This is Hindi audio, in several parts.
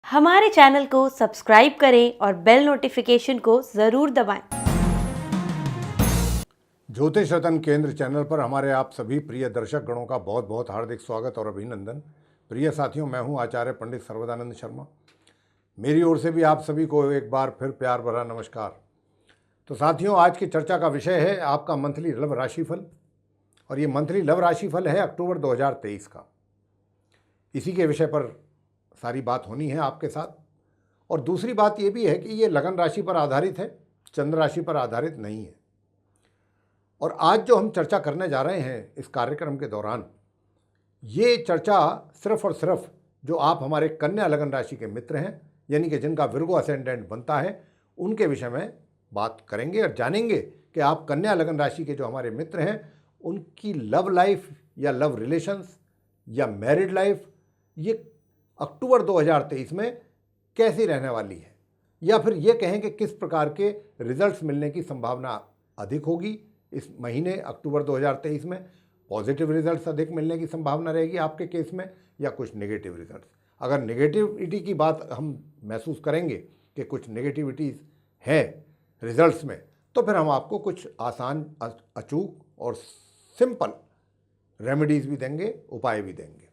हमारे चैनल को सब्सक्राइब करें और बेल नोटिफिकेशन को ज़रूर दबाएं। ज्योतिष रतन केंद्र चैनल पर हमारे आप सभी प्रिय दर्शक गणों का बहुत बहुत हार्दिक स्वागत और अभिनंदन। प्रिय साथियों, मैं हूं आचार्य पंडित सर्वदानंद शर्मा। मेरी ओर से भी आप सभी को एक बार फिर प्यार भरा नमस्कार। तो साथियों, आज की चर्चा का विषय है आपका मंथली लव राशिफल, और ये मंथली लव राशिफल है अक्टूबर 2023 का। इसी के विषय पर सारी बात होनी है आपके साथ। और दूसरी बात ये भी है कि ये लगन राशि पर आधारित है, चंद्र राशि पर आधारित नहीं है। और आज जो हम चर्चा करने जा रहे हैं इस कार्यक्रम के दौरान, ये चर्चा सिर्फ और सिर्फ जो आप हमारे कन्या लगन राशि के मित्र हैं, यानी कि जिनका विर्गो असेंडेंट बनता है, उनके विषय में बात करेंगे और जानेंगे कि आप कन्या लगन राशि के जो हमारे मित्र हैं उनकी लव लाइफ या लव रिलेशंस या मैरिड लाइफ ये अक्टूबर 2023 में कैसी रहने वाली है, या फिर ये कहें कि किस प्रकार के रिजल्ट्स मिलने की संभावना अधिक होगी इस महीने अक्टूबर 2023 में। पॉजिटिव रिजल्ट्स अधिक मिलने की संभावना रहेगी आपके केस में, या कुछ नेगेटिव रिजल्ट्स। अगर नेगेटिविटी की बात हम महसूस करेंगे कि कुछ नेगेटिविटीज़ है रिजल्ट्स में, तो फिर हम आपको कुछ आसान, अचूक और सिंपल रेमेडीज़ भी देंगे, उपाय भी देंगे।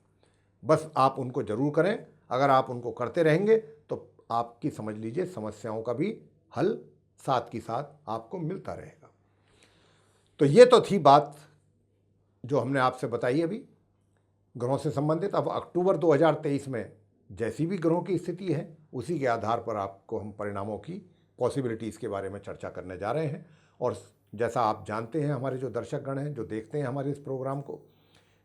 बस आप उनको ज़रूर करें। अगर आप उनको करते रहेंगे तो आपकी समझ लीजिए समस्याओं का भी हल साथ की साथ आपको मिलता रहेगा। तो ये तो थी बात जो हमने आपसे बताई अभी ग्रहों से संबंधित। अब अक्टूबर 2023 में जैसी भी ग्रहों की स्थिति है उसी के आधार पर आपको हम परिणामों की पॉसिबिलिटीज़ के बारे में चर्चा करने जा रहे हैं। और जैसा आप जानते हैं, हमारे जो दर्शकगण हैं जो देखते हैं हमारे इस प्रोग्राम को,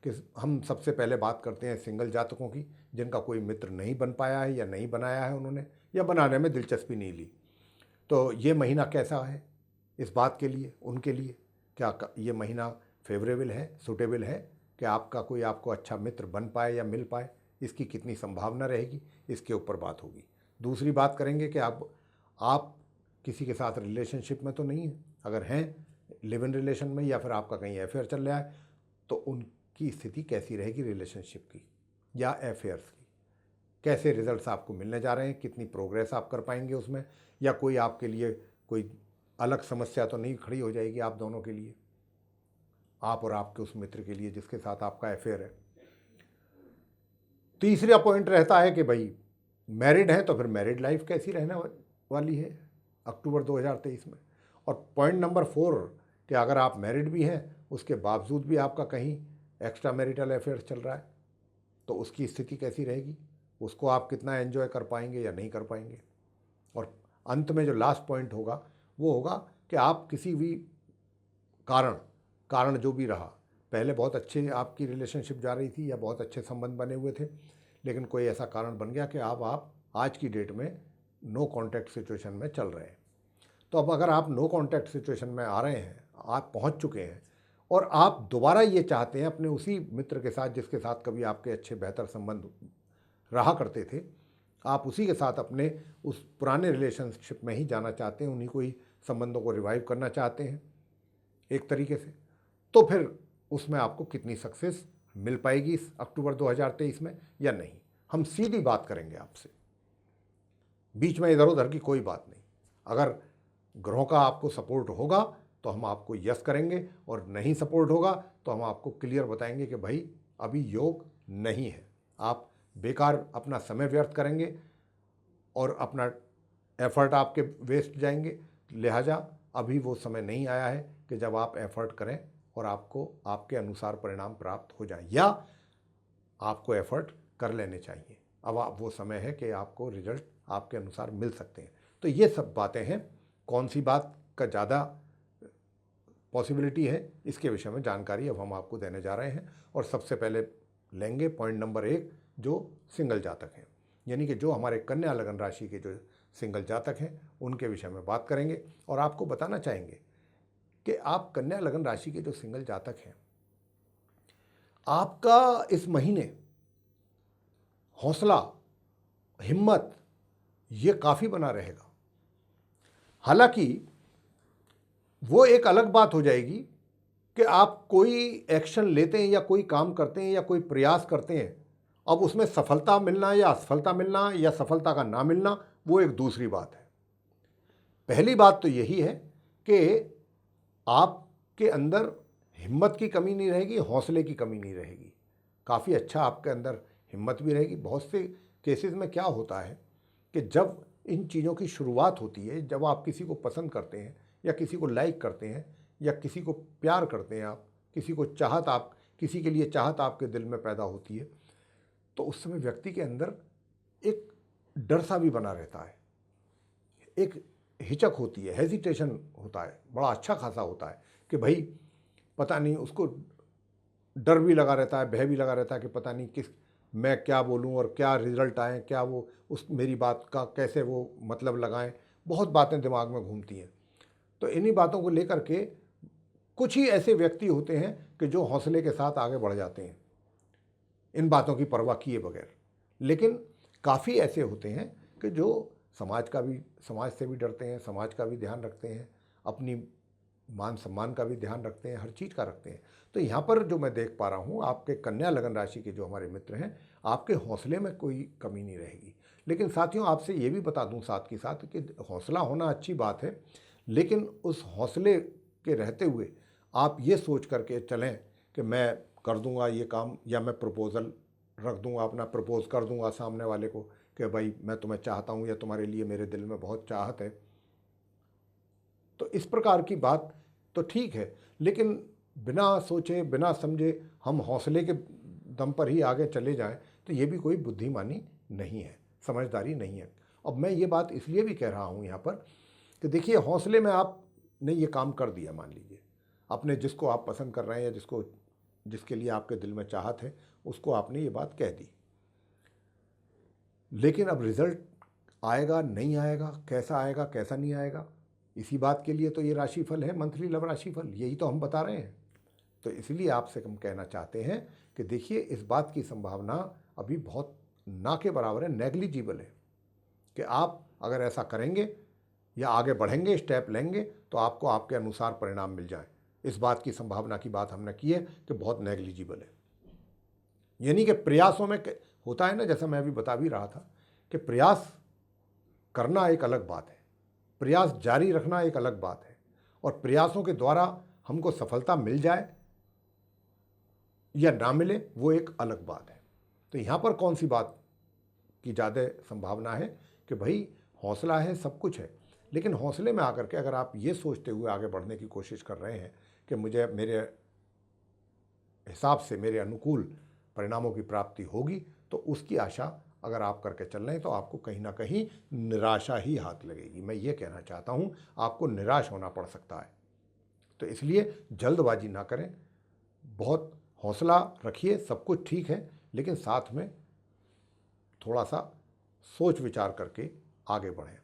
कि हम सबसे पहले बात करते हैं सिंगल जातकों की, जिनका कोई मित्र नहीं बन पाया है या नहीं बनाया है उन्होंने, या बनाने में दिलचस्पी नहीं ली। तो ये महीना कैसा है इस बात के लिए, उनके लिए क्या ये महीना फेवरेबल है, सूटेबल है कि आपका कोई आपको अच्छा मित्र बन पाए या मिल पाए, इसकी कितनी संभावना रहेगी, इसके ऊपर बात होगी। दूसरी बात करेंगे कि आप किसी के साथ रिलेशनशिप में तो नहीं हैं। अगर हैं लिव इन रिलेशन में, या फिर आपका कहीं अफेयर चल रहा है, तो उनकी स्थिति कैसी रहेगी रिलेशनशिप की या अफेयर्स की, कैसे रिजल्ट्स आपको मिलने जा रहे हैं, कितनी प्रोग्रेस आप कर पाएंगे उसमें, या कोई आपके लिए कोई अलग समस्या तो नहीं खड़ी हो जाएगी आप दोनों के लिए, आप और आपके उस मित्र के लिए जिसके साथ आपका अफेयर है। तीसरा पॉइंट रहता है कि भाई मैरिड हैं तो फिर मैरिड लाइफ कैसी रहने वाली है अक्टूबर 2023 में। और पॉइंट नंबर 4 कि अगर आप मैरिड भी हैं उसके बावजूद भी आपका कहीं एक्स्ट्रा मैरिटल अफेयर चल रहा है, तो उसकी स्थिति कैसी रहेगी, उसको आप कितना एंजॉय कर पाएंगे या नहीं कर पाएंगे। और अंत में जो लास्ट पॉइंट होगा वो होगा कि आप किसी भी कारण जो भी रहा, पहले बहुत अच्छे आपकी रिलेशनशिप जा रही थी या बहुत अच्छे संबंध बने हुए थे, लेकिन कोई ऐसा कारण बन गया कि आप आज की डेट में नो कॉन्टैक्ट सिचुएशन में चल रहे हैं। तो अब अगर आप नो कॉन्टैक्ट सिचुएशन में आ रहे हैं, आप पहुंच चुके हैं, और आप दोबारा ये चाहते हैं अपने उसी मित्र के साथ जिसके साथ कभी आपके अच्छे बेहतर संबंध रहा करते थे, आप उसी के साथ अपने उस पुराने रिलेशनशिप में ही जाना चाहते हैं, उन्हीं को ही संबंधों को रिवाइव करना चाहते हैं एक तरीके से, तो फिर उसमें आपको कितनी सक्सेस मिल पाएगी इस अक्टूबर 2023 में या नहीं, हम सीधी बात करेंगे आपसे। बीच में इधर उधर की कोई बात नहीं। अगर ग्रहों का आपको सपोर्ट होगा तो हम आपको यस करेंगे, और नहीं सपोर्ट होगा तो हम आपको क्लियर बताएंगे कि भाई अभी योग नहीं है, आप बेकार अपना समय व्यर्थ करेंगे और अपना एफर्ट आपके वेस्ट जाएंगे। लिहाजा अभी वो समय नहीं आया है कि जब आप एफर्ट करें और आपको आपके अनुसार परिणाम प्राप्त हो जाए, या आपको एफर्ट कर लेने चाहिए। अब वो समय है कि आपको रिजल्ट आपके अनुसार मिल सकते हैं। तो ये सब बातें हैं, कौन सी बात का ज़्यादा पॉसिबिलिटी है इसके विषय में जानकारी अब हम आपको देने जा रहे हैं। और सबसे पहले लेंगे पॉइंट नंबर 1, जो सिंगल जातक हैं, यानी कि जो हमारे कन्या लगन राशि के जो सिंगल जातक हैं उनके विषय में बात करेंगे। और आपको बताना चाहेंगे कि आप कन्या लगन राशि के जो सिंगल जातक हैं, आपका इस महीने हौसला, हिम्मत ये काफ़ी बना रहेगा। हालांकि वो एक अलग बात हो जाएगी कि आप कोई एक्शन लेते हैं या कोई काम करते हैं या कोई प्रयास करते हैं अब उसमें सफलता मिलना या असफलता मिलना या सफलता का ना मिलना वो एक दूसरी बात है। पहली बात तो यही है कि आपके अंदर हिम्मत की कमी नहीं रहेगी, हौसले की कमी नहीं रहेगी। काफ़ी अच्छा आपके अंदर हिम्मत भी रहेगी। बहुत से केसेस में क्या होता है कि जब इन चीज़ों की शुरुआत होती है, जब आप किसी को पसंद करते हैं या किसी को लाइक करते हैं या किसी को प्यार करते हैं, आप किसी को चाहत, आप किसी के लिए चाहत आपके दिल में पैदा होती है, तो उस समय व्यक्ति के अंदर एक डर सा भी बना रहता है, एक हिचक होती है, हेजिटेशन होता है, बड़ा अच्छा खासा होता है कि भाई पता नहीं, उसको डर भी लगा रहता है, भय भी लगा रहता है कि पता नहीं किस मैं क्या बोलूं और क्या रिजल्ट आए, क्या वो उस मेरी बात का कैसे वो मतलब लगाएं। बहुत बातें दिमाग में घूमती हैं। तो इन्हीं बातों को लेकर के कुछ ही ऐसे व्यक्ति होते हैं कि जो हौसले के साथ आगे बढ़ जाते हैं, इन बातों की परवाह किए बगैर। लेकिन काफ़ी ऐसे होते हैं कि जो समाज से भी डरते हैं, समाज का भी ध्यान रखते हैं, अपनी मान सम्मान का भी ध्यान रखते हैं, हर चीज़ का रखते हैं। तो यहाँ पर जो मैं देख पा रहा हूँ, आपके कन्या लगन राशि के जो हमारे मित्र हैं, आपके हौसले में कोई कमी नहीं रहेगी। लेकिन साथियों, आपसे ये भी बता दूँ साथ के साथ कि हौसला होना अच्छी बात है, लेकिन उस हौसले के रहते हुए आप ये सोच करके चलें कि मैं कर दूंगा ये काम, या मैं प्रपोज़ल रख दूंगा, अपना प्रपोज़ कर दूंगा सामने वाले को कि भाई मैं तुम्हें चाहता हूँ या तुम्हारे लिए मेरे दिल में बहुत चाहत है। तो इस प्रकार की बात तो ठीक है, लेकिन बिना सोचे बिना समझे हम हौसले के दम पर ही आगे चले जाएं तो ये भी कोई बुद्धिमानी नहीं है, समझदारी नहीं है। अब मैं ये बात इसलिए भी कह रहा हूँ यहाँ पर कि देखिए, हौसले में आपने ये काम कर दिया, मान लीजिए आपने जिसको आप पसंद कर रहे हैं या जिसके लिए आपके दिल में चाहत है, उसको आपने ये बात कह दी, लेकिन अब रिजल्ट आएगा नहीं आएगा, कैसा आएगा कैसा नहीं आएगा, इसी बात के लिए तो ये राशिफल है, मंथली लव राशिफल, यही तो हम बता रहे हैं। तो इसलिए आपसे हम कहना चाहते हैं कि देखिए, इस बात की संभावना अभी बहुत ना के बराबर है, नेग्लिजिबल है, कि आप अगर ऐसा करेंगे या आगे बढ़ेंगे, स्टेप लेंगे, तो आपको आपके अनुसार परिणाम मिल जाए। इस बात की संभावना की बात हमने की है कि बहुत नेग्लिजिबल है। यानी कि प्रयासों में होता है ना, जैसा मैं अभी बता भी रहा था कि प्रयास करना एक अलग बात है, प्रयास जारी रखना एक अलग बात है, और प्रयासों के द्वारा हमको सफलता मिल जाए या ना मिले वो एक अलग बात है। तो यहाँ पर कौन सी बात की ज़्यादा संभावना है कि भाई हौसला है, सब कुछ है, लेकिन हौसले में आकर के अगर आप ये सोचते हुए आगे बढ़ने की कोशिश कर रहे हैं कि मुझे मेरे हिसाब से मेरे अनुकूल परिणामों की प्राप्ति होगी, तो उसकी आशा अगर आप करके चल रहे हैं तो आपको कहीं ना कहीं निराशा ही हाथ लगेगी। मैं ये कहना चाहता हूँ, आपको निराश होना पड़ सकता है। तो इसलिए जल्दबाजी ना करें, बहुत हौसला रखिए, सब कुछ ठीक है, लेकिन साथ में थोड़ा सा सोच विचार करके आगे बढ़ें।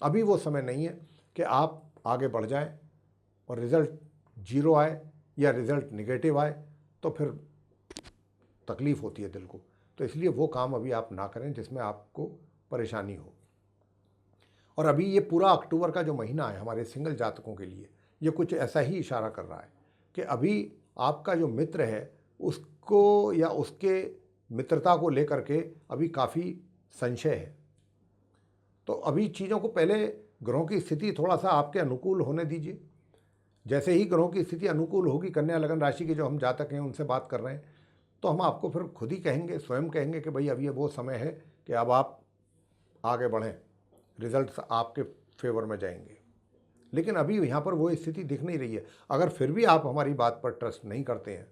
अभी वो समय नहीं है कि आप आगे बढ़ जाएं और रिज़ल्ट जीरो आए या रिज़ल्ट निगेटिव आए, तो फिर तकलीफ़ होती है दिल को। तो इसलिए वो काम अभी आप ना करें जिसमें आपको परेशानी हो। और अभी ये पूरा अक्टूबर का जो महीना है हमारे सिंगल जातकों के लिए, ये कुछ ऐसा ही इशारा कर रहा है कि अभी आपका जो मित्र है उसको या उसके मित्रता को लेकर के अभी काफ़ी संशय है। तो अभी चीज़ों को पहले ग्रहों की स्थिति थोड़ा सा आपके अनुकूल होने दीजिए। जैसे ही ग्रहों की स्थिति अनुकूल होगी, कन्या लगन राशि के जो हम जातक हैं उनसे बात कर रहे हैं, तो हम आपको फिर खुद ही कहेंगे, स्वयं कहेंगे कि भाई अब ये वो समय है कि अब आप आगे बढ़ें, रिजल्ट्स आपके फेवर में जाएंगे। लेकिन अभी यहाँ पर वो स्थिति दिख नहीं रही है। अगर फिर भी आप हमारी बात पर ट्रस्ट नहीं करते हैं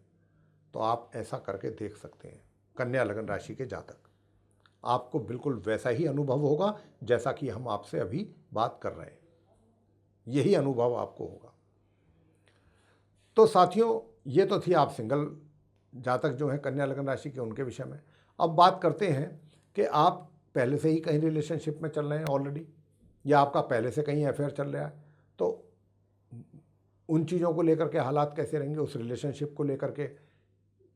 तो आप ऐसा करके देख सकते हैं। कन्या लगन राशि के जातक, आपको बिल्कुल वैसा ही अनुभव होगा जैसा कि हम आपसे अभी बात कर रहे हैं, यही अनुभव आपको होगा। तो साथियों, ये तो थी आप सिंगल जातक जो हैं कन्या लगन राशि के, उनके विषय में। अब बात करते हैं कि आप पहले से ही कहीं रिलेशनशिप में चल रहे हैं ऑलरेडी, या आपका पहले से कहीं अफेयर चल रहा है, तो उन चीज़ों को लेकर के हालात कैसे रहेंगे, उस रिलेशनशिप को लेकर के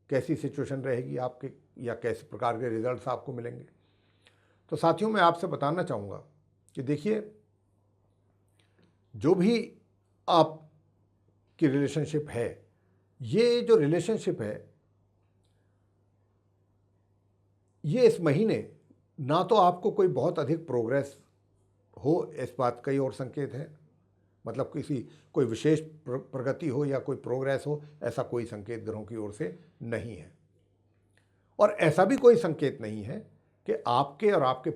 कैसी सिचुएशन रहेगी आपके, या कैसे प्रकार के रिजल्ट्स आपको मिलेंगे। तो साथियों, मैं आपसे बताना चाहूँगा कि देखिए, जो भी आपकी रिलेशनशिप है, ये जो रिलेशनशिप है ये इस महीने ना तो आपको कोई बहुत अधिक प्रोग्रेस हो, इस बात का ही और संकेत है, मतलब कोई विशेष प्रगति हो या कोई प्रोग्रेस हो, ऐसा कोई संकेत ग्रहों की ओर से नहीं है। और ऐसा भी कोई संकेत नहीं है कि आपके और आपके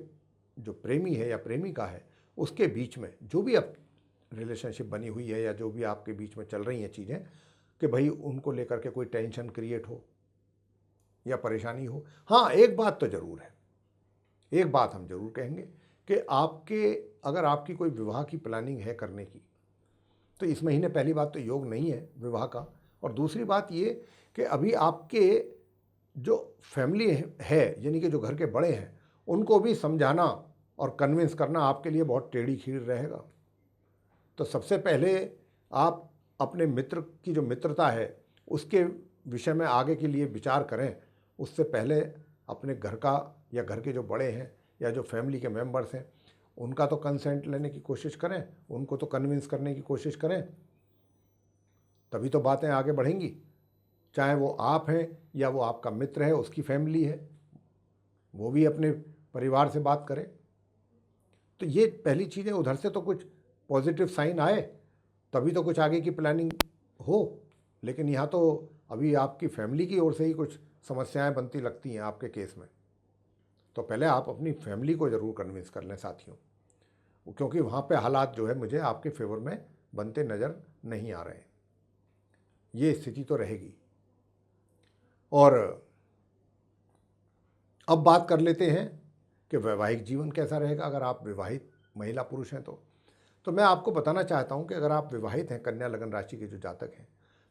जो प्रेमी है या प्रेमिका है उसके बीच में जो भी अब रिलेशनशिप बनी हुई है या जो भी आपके बीच में चल रही हैं चीज़ें, कि भाई उनको लेकर के कोई टेंशन क्रिएट हो या परेशानी हो। हाँ, एक बात तो ज़रूर है, एक बात हम ज़रूर कहेंगे कि अगर आपकी कोई विवाह की प्लानिंग है करने की, तो इस महीने पहली बात तो योग नहीं है विवाह का, और दूसरी बात ये कि अभी आपके जो फैमिली है यानी कि जो घर के बड़े हैं उनको भी समझाना और कन्विंस करना आपके लिए बहुत टेढ़ी खीर रहेगा। तो सबसे पहले आप अपने मित्र की जो मित्रता है उसके विषय में आगे के लिए विचार करें, उससे पहले अपने घर का या घर के जो बड़े हैं या जो फैमिली के मेंबर्स हैं उनका तो कंसेंट लेने की कोशिश करें, उनको तो कन्विंस करने की कोशिश करें, तभी तो बातें आगे बढ़ेंगी। चाहे वो आप हैं या वो आपका मित्र है, उसकी फैमिली है, वो भी अपने परिवार से बात करें। तो ये पहली चीज़ें, उधर से तो कुछ पॉजिटिव साइन आए तभी तो कुछ आगे की प्लानिंग हो, लेकिन यहाँ तो अभी आपकी फैमिली की ओर से ही कुछ समस्याएं बनती लगती हैं आपके केस में। तो पहले आप अपनी फैमिली को ज़रूर कन्विंस कर लें साथियों, क्योंकि वहाँ पे हालात जो है मुझे आपके फेवर में बनते नज़र नहीं आ रहे हैं। ये स्थिति तो रहेगी। और अब बात कर लेते हैं कि वैवाहिक जीवन कैसा रहेगा अगर आप विवाहित महिला पुरुष हैं तो मैं आपको बताना चाहता हूं कि अगर आप विवाहित हैं, कन्या लगन राशि के जो जातक हैं,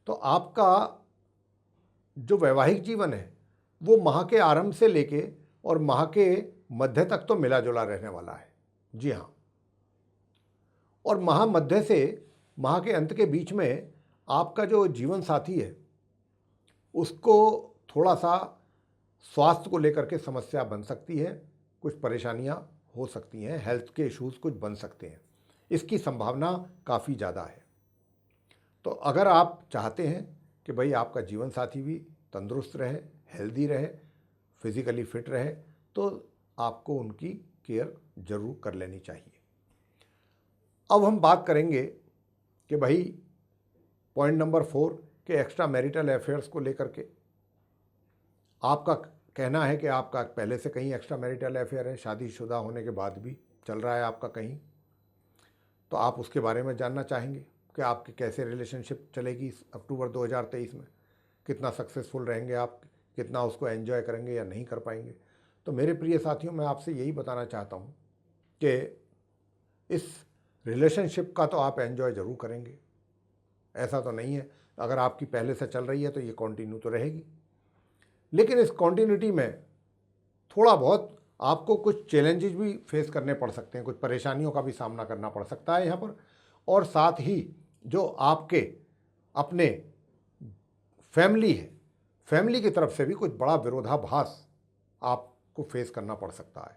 तो आपका जो वैवाहिक जीवन है वो माह के आरंभ से लेके और माह के मध्य तक तो मिला जुला रहने वाला है। जी हाँ, और माह मध्य से माह के अंत के बीच में आपका जो जीवन साथी है उसको थोड़ा सा स्वास्थ्य को लेकर के समस्या बन सकती है, कुछ परेशानियां हो सकती हैं, हेल्थ के इश्यूज कुछ बन सकते हैं, इसकी संभावना काफ़ी ज़्यादा है। तो अगर आप चाहते हैं कि भाई आपका जीवन साथी भी तंदुरुस्त रहे, हेल्दी रहे, फिजिकली फिट रहे, तो आपको उनकी केयर जरूर कर लेनी चाहिए। अब हम बात करेंगे कि भाई पॉइंट नंबर 4 के एक्स्ट्रा मैरिटल अफेयर्स को लेकर के आपका कहना है कि आपका पहले से कहीं एक्स्ट्रा मैरिटल अफेयर है, शादीशुदा होने के बाद भी चल रहा है आपका कहीं, तो आप उसके बारे में जानना चाहेंगे कि आपकी कैसे रिलेशनशिप चलेगी अक्टूबर 2023 में, कितना सक्सेसफुल रहेंगे आप, कितना उसको एंजॉय करेंगे या नहीं कर पाएंगे। तो मेरे प्रिय साथियों, मैं आपसे यही बताना चाहता हूँ कि इस रिलेशनशिप का तो आप एंजॉय ज़रूर करेंगे, ऐसा तो नहीं है। अगर आपकी पहले से चल रही है तो ये कंटिन्यू तो रहेगी, लेकिन इस कंटिन्यूटी में थोड़ा बहुत आपको कुछ चैलेंजेस भी फेस करने पड़ सकते हैं, कुछ परेशानियों का भी सामना करना पड़ सकता है यहाँ पर। और साथ ही जो आपके अपने फैमिली है, फैमिली की तरफ से भी कुछ बड़ा विरोधाभास आपको फेस करना पड़ सकता है,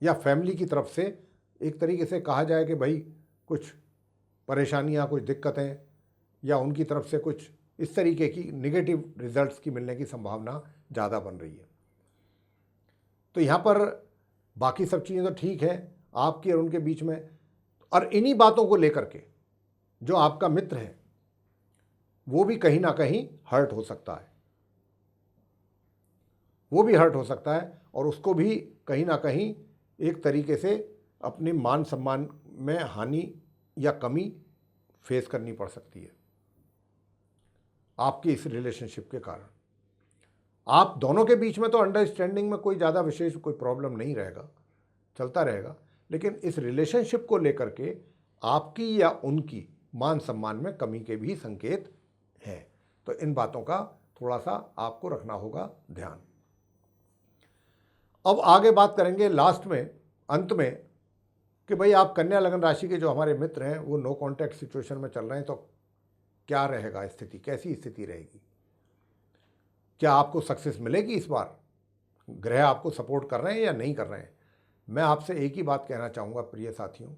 या फैमिली की तरफ से एक तरीके से कहा जाए कि भाई कुछ परेशानियाँ, कुछ दिक्कतें, या उनकी तरफ से कुछ इस तरीके की नेगेटिव रिजल्ट्स की मिलने की संभावना ज़्यादा बन रही है। तो यहाँ पर बाकी सब चीज़ें तो ठीक है आपकी और उनके बीच में, और इन्हीं बातों को लेकर के जो आपका मित्र है वो भी कहीं ना कहीं हर्ट हो सकता है, वो भी हर्ट हो सकता है, और उसको भी कहीं ना कहीं एक तरीके से अपने मान सम्मान में हानि या कमी फेस करनी पड़ सकती है आपकी इस रिलेशनशिप के कारण। आप दोनों के बीच में तो अंडरस्टैंडिंग में कोई ज़्यादा विशेष कोई प्रॉब्लम नहीं रहेगा, चलता रहेगा, लेकिन इस रिलेशनशिप को लेकर के आपकी या उनकी मान सम्मान में कमी के भी संकेत हैं। तो इन बातों का थोड़ा सा आपको रखना होगा ध्यान। अब आगे बात करेंगे लास्ट में, अंत में, कि भाई आप कन्या लगन राशि के जो हमारे मित्र हैं वो नो कॉन्टैक्ट सिचुएशन में चल रहे हैं, तो क्या रहेगा स्थिति, कैसी स्थिति रहेगी, क्या आपको सक्सेस मिलेगी इस बार, ग्रह आपको सपोर्ट कर रहे हैं या नहीं कर रहे हैं। मैं आपसे एक ही बात कहना चाहूँगा प्रिय साथियों,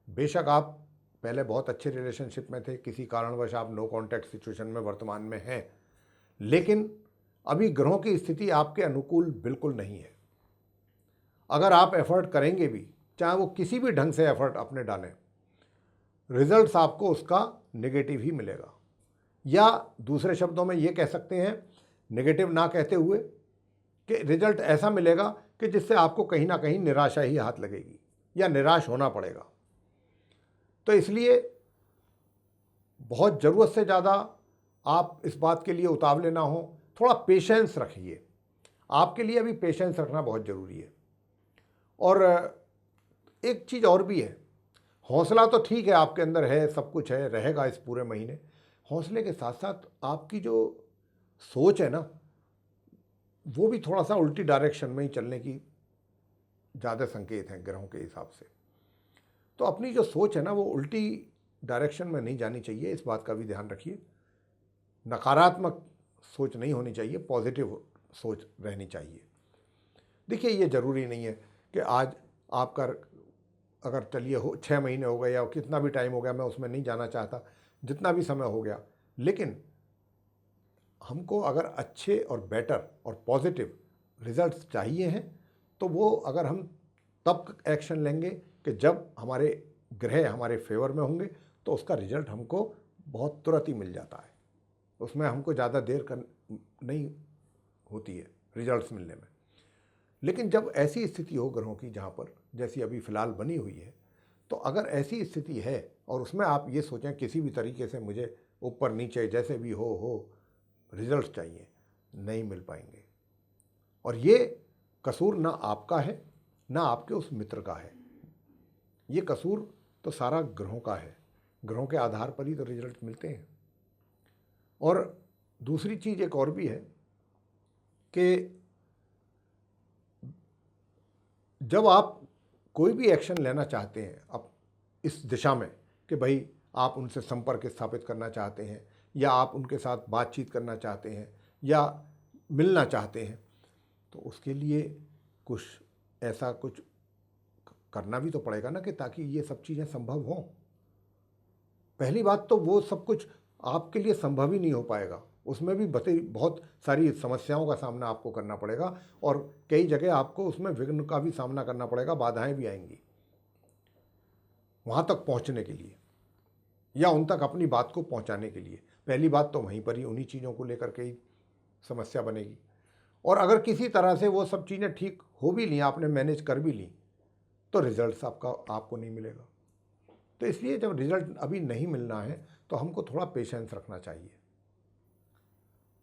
बेशक आप पहले बहुत अच्छे रिलेशनशिप में थे, किसी कारणवश आप नो कॉन्टैक्ट सिचुएशन में वर्तमान में हैं, लेकिन अभी ग्रहों की स्थिति आपके अनुकूल बिल्कुल नहीं है। अगर आप एफर्ट करेंगे भी, चाहे वो किसी भी ढंग से एफर्ट अपने डालें, रिजल्ट्स आपको उसका नेगेटिव ही मिलेगा। या दूसरे शब्दों में ये कह सकते हैं, नेगेटिव ना कहते हुए, कि रिजल्ट ऐसा मिलेगा कि जिससे आपको कहीं ना कहीं निराशा ही हाथ लगेगी या निराश होना पड़ेगा। तो इसलिए बहुत ज़रूरत से ज़्यादा आप इस बात के लिए उतावले ना हो, थोड़ा पेशेंस रखिए। आपके लिए अभी पेशेंस रखना बहुत ज़रूरी है। और एक चीज़ और भी है, हौसला तो ठीक है आपके अंदर है, सब कुछ है, रहेगा इस पूरे महीने। हौसले के साथ साथ आपकी जो सोच है ना, वो भी थोड़ा सा उल्टी डायरेक्शन में ही चलने की ज़्यादा संकेत हैं ग्रहों के हिसाब से। तो अपनी जो सोच है ना, वो उल्टी डायरेक्शन में नहीं जानी चाहिए, इस बात का भी ध्यान रखिए। नकारात्मक सोच नहीं होनी चाहिए, पॉजिटिव सोच रहनी चाहिए। देखिए, ये ज़रूरी नहीं है कि आज आपका, अगर चलिए 6 महीने हो गए या कितना भी टाइम हो गया, मैं उसमें नहीं जाना चाहता, जितना भी समय हो गया, लेकिन हमको अगर अच्छे और बेटर और पॉजिटिव रिजल्ट्स चाहिए हैं, तो वो अगर हम तब एक्शन लेंगे कि जब हमारे ग्रह हमारे फेवर में होंगे, तो उसका रिजल्ट हमको बहुत तुरंत ही मिल जाता है। उसमें हमको ज़्यादा देर नहीं होती है रिजल्ट्स मिलने में। लेकिन जब ऐसी स्थिति हो ग्रहों की, जहाँ पर जैसी अभी फ़िलहाल बनी हुई है, तो अगर ऐसी स्थिति है और उसमें आप ये सोचें किसी भी तरीके से मुझे ऊपर नीचे जैसे भी हो रिजल्ट चाहिए, नहीं मिल पाएंगे। और ये कसूर ना आपका है, ना आपके उस मित्र का है, ये कसूर तो सारा ग्रहों का है। ग्रहों के आधार पर ही तो रिजल्ट मिलते हैं। और दूसरी चीज़ एक और भी है कि जब आप कोई भी एक्शन लेना चाहते हैं अब इस दिशा में कि भाई आप उनसे संपर्क स्थापित करना चाहते हैं, या आप उनके साथ बातचीत करना चाहते हैं, या मिलना चाहते हैं, तो उसके लिए कुछ ऐसा कुछ करना भी तो पड़ेगा ना, कि ताकि ये सब चीज़ें संभव हों। पहली बात तो वो सब कुछ आपके लिए संभव ही नहीं हो पाएगा, उसमें भी बहुत सारी समस्याओं का सामना आपको करना पड़ेगा, और कई जगह आपको उसमें विघ्न का भी सामना करना पड़ेगा, बाधाएं भी आएंगी वहाँ तक पहुँचने के लिए, या उन तक अपनी बात को पहुँचाने के लिए। पहली बात तो वहीं पर ही उन्हीं चीज़ों को लेकर के ही समस्या बनेगी। और अगर किसी तरह से वो सब चीज़ें ठीक हो भी ली, आपने मैनेज कर भी ली, तो रिजल्ट्स आपको नहीं मिलेगा। तो इसलिए जब रिजल्ट अभी नहीं मिलना है, तो हमको थोड़ा पेशेंस रखना चाहिए।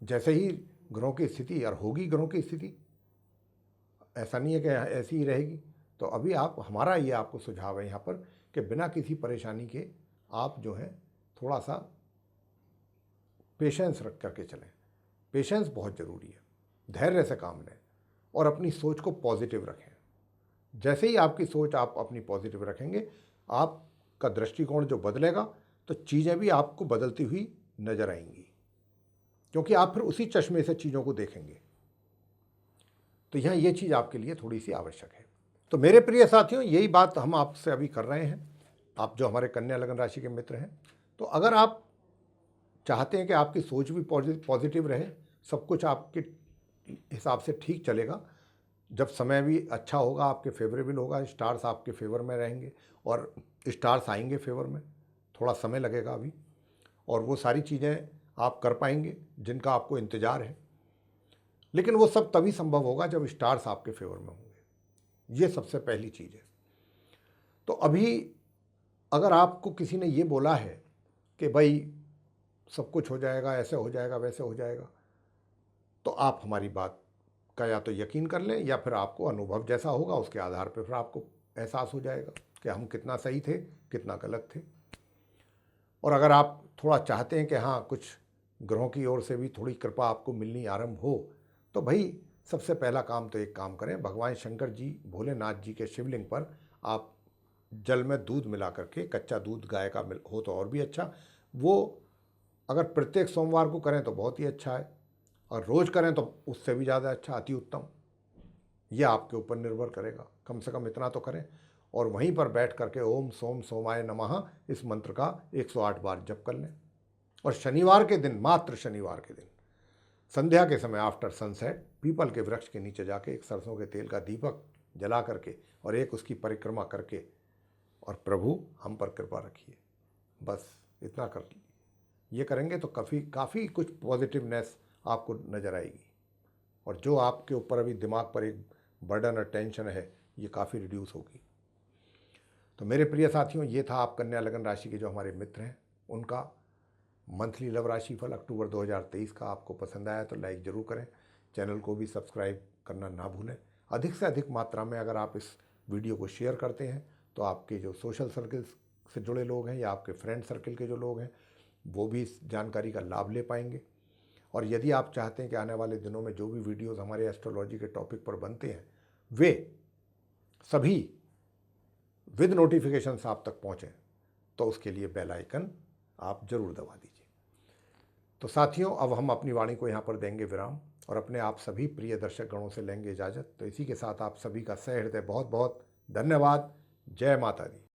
जैसे ही ग्रहों की स्थिति, और होगी ग्रहों की स्थिति, ऐसा नहीं है कि ऐसी ही रहेगी, तो अभी आप, हमारा ये आपको सुझाव है यहाँ पर कि बिना किसी परेशानी के आप जो है थोड़ा सा पेशेंस रख करके चलें। पेशेंस बहुत ज़रूरी है, धैर्य से काम लें और अपनी सोच को पॉजिटिव रखें। जैसे ही आपकी सोच आप अपनी पॉजिटिव रखेंगे, आपका दृष्टिकोण जो बदलेगा, तो चीज़ें भी आपको बदलती हुई नज़र आएंगी, क्योंकि आप फिर उसी चश्मे से चीज़ों को देखेंगे। तो यहाँ ये चीज़ आपके लिए थोड़ी सी आवश्यक है। तो मेरे प्रिय साथियों, यही बात हम आपसे अभी कर रहे हैं, आप जो हमारे कन्या लगन राशि के मित्र हैं। तो अगर आप चाहते हैं कि आपकी सोच भी पॉजिटिव रहे, सब कुछ आपके हिसाब से ठीक चलेगा, जब समय भी अच्छा होगा, आपके फेवरेबल होगा, स्टार्स आपके फेवर में रहेंगे, और स्टार्स आएंगे फेवर में, थोड़ा समय लगेगा अभी, और वो सारी चीज़ें आप कर पाएंगे जिनका आपको इंतज़ार है। लेकिन वो सब तभी संभव होगा जब स्टार्स आपके फेवर में होंगे। ये सबसे पहली चीज़ है। तो अभी अगर आपको किसी ने ये बोला है कि भाई सब कुछ हो जाएगा, ऐसे हो जाएगा, वैसे हो जाएगा, तो आप हमारी बात का या तो यकीन कर लें, या फिर आपको अनुभव जैसा होगा उसके आधार पर फिर आपको एहसास हो जाएगा कि हम कितना सही थे, कितना गलत थे। और अगर आप थोड़ा चाहते हैं कि हाँ, कुछ ग्रहों की ओर से भी थोड़ी कृपा आपको मिलनी आरंभ हो, तो भाई सबसे पहला काम तो एक काम करें, भगवान शंकर जी, भोलेनाथ जी के शिवलिंग पर आप जल में दूध मिला करके, कच्चा दूध गाय का हो तो और भी अच्छा, वो अगर प्रत्येक सोमवार को करें तो बहुत ही अच्छा है, और रोज़ करें तो उससे भी ज़्यादा अच्छा, अति उत्तम। यह आपके ऊपर निर्भर करेगा, कम से कम इतना तो करें। और वहीं पर बैठ करके ओम सोम सोमाय नमः इस मंत्र का 108 बार जप कर लें। और शनिवार के दिन, मात्र शनिवार के दिन संध्या के समय आफ्टर सनसेट पीपल के वृक्ष के नीचे जाके एक सरसों के तेल का दीपक जला करके और एक उसकी परिक्रमा करके और प्रभु हम पर कृपा रखिए, बस इतना कर लीजिए। ये करेंगे तो काफ़ी कुछ पॉजिटिवनेस आपको नज़र आएगी और जो आपके ऊपर अभी दिमाग पर एक बर्डन और टेंशन है ये काफ़ी रिड्यूस होगी। तो मेरे प्रिय साथियों, ये था आप कन्या लगन राशि के जो हमारे मित्र हैं उनका मंथली लव राशिफल अक्टूबर 2023 का। आपको पसंद आया तो लाइक ज़रूर करें, चैनल को भी सब्सक्राइब करना ना भूलें। अधिक से अधिक मात्रा में अगर आप इस वीडियो को शेयर करते हैं तो आपके जो सोशल सर्कल से जुड़े लोग हैं या आपके फ्रेंड सर्कल के जो लोग हैं वो भी इस जानकारी का लाभ ले पाएंगे। और यदि आप चाहते हैं कि आने वाले दिनों में जो भी वीडियोस हमारे एस्ट्रोलॉजी के टॉपिक पर बनते हैं वे सभी विद नोटिफिकेशंस आप तक पहुँचें तो उसके लिए बेल आइकन आप ज़रूर दबा दीजिए। तो साथियों, अब हम अपनी वाणी को यहाँ पर देंगे विराम और अपने आप सभी प्रिय दर्शक गणों से लेंगे इजाज़त। तो इसी के साथ आप सभी का सहृदय बहुत बहुत धन्यवाद। जय माता दी।